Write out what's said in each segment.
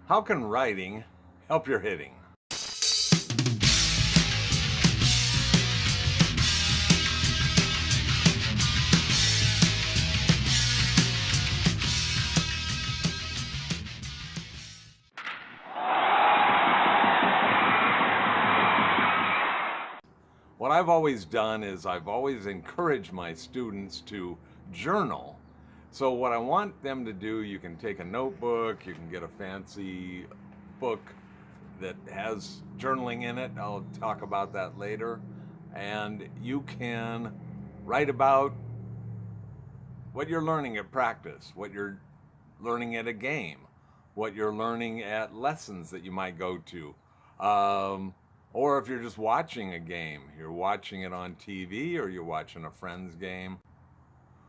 How can writing help your hitting? What I've always done is I've always encouraged my students to journal. So what I want them to do, you can take a notebook, you can get a fancy book that has journaling in it. I'll talk about that later. And you can write about what you're learning at practice, what you're learning at a game, what you're learning at lessons that you might go to. Or if you're just watching a game, you're watching it on TV or you're watching a friend's game.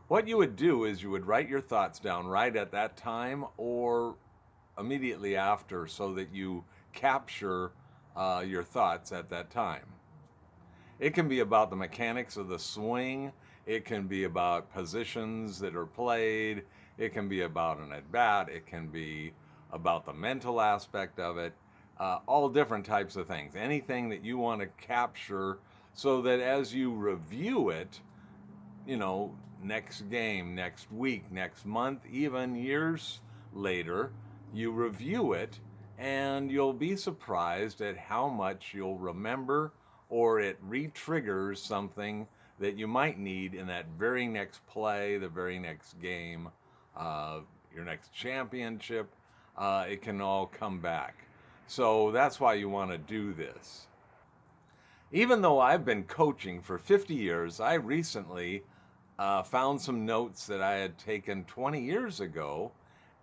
What you would do is you would write your thoughts down right at that time or immediately after so that you capture your thoughts at that time. It can be about the mechanics of the swing. It can be about positions that are played. It can be about an at bat. It can be about the mental aspect of it. All different types of things. Anything that you want to capture so that as you review it, next game, next week, next month, even years later, you review it and you'll be surprised at how much you'll remember or it re-triggers something that you might need in that very next play, the very next game, your next championship. It can all come back. So that's why you want to do this. Even though I've been coaching for 50 years, I recently found some notes that I had taken 20 years ago,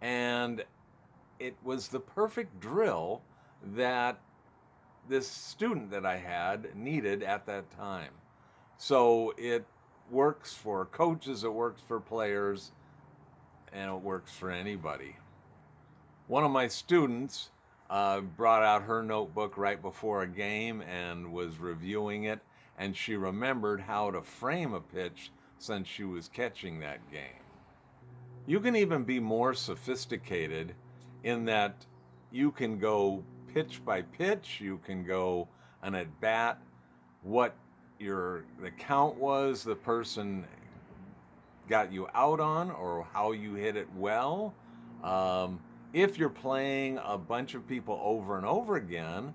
and it was the perfect drill that this student that I had needed at that time. So it works for coaches, it works for players, and it works for anybody. One of my students brought out her notebook right before a game and was reviewing it, and she remembered how to frame a pitch since she was catching that game. You can even be more sophisticated in that you can go pitch by pitch, you can go an at bat, what the count was the person got you out on, or how you hit it well. If you're playing a bunch of people over and over again,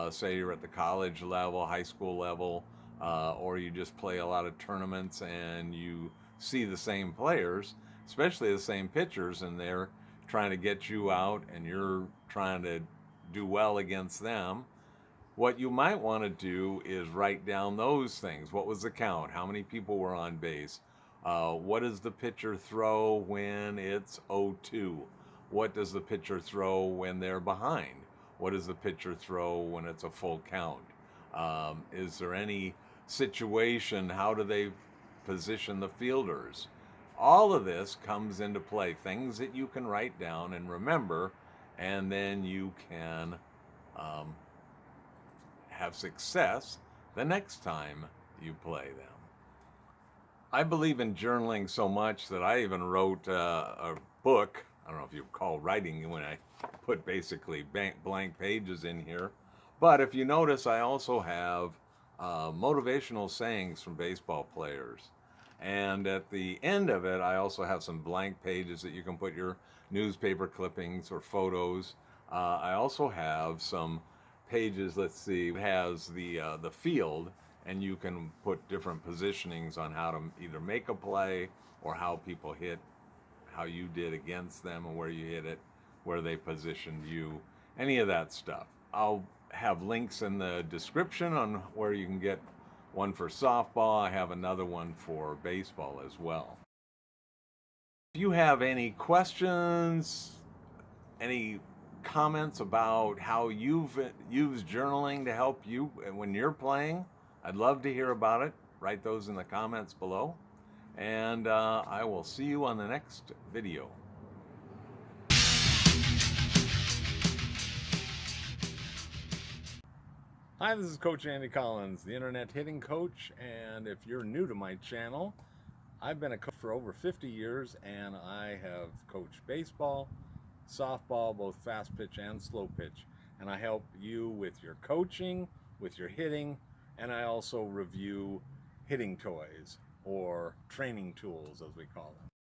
say you're at the college level, high school level, or you just play a lot of tournaments and you see the same players, especially the same pitchers, and they're trying to get you out and you're trying to do well against them. What you might want to do is write down those things. What was the count? How many people were on base? What does the pitcher throw when it's 0-2? What does the pitcher throw when they're behind? What does the pitcher throw when it's a full count? Is there any situation? How do they position the fielders? All of this comes into play, things that you can write down and remember, and then you can have success the next time you play them. I believe in journaling so much that I even wrote a book. I don't know if you call writing when I put basically blank pages in here. But if you notice, I also have motivational sayings from baseball players. And at the end of it, I also have some blank pages that you can put your newspaper clippings or photos. I also have some pages, let's see, it has the field, and you can put different positionings on how to either make a play or how people hit, how you did against them and where you hit it, where they positioned you, any of that stuff. I'll have links in the description on where you can get one for softball. I have another one for baseball as well. If you have any questions, any comments about how you've used journaling to help you when you're playing, I'd love to hear about it. Write those in the comments below. And I will see you on the next video. Hi, this is Coach Andy Collins, the Internet Hitting Coach. And if you're new to my channel, I've been a coach for over 50 years, and I have coached baseball, softball, both fast pitch and slow pitch. And I help you with your coaching, with your hitting, and I also review hitting toys or training tools, as we call them.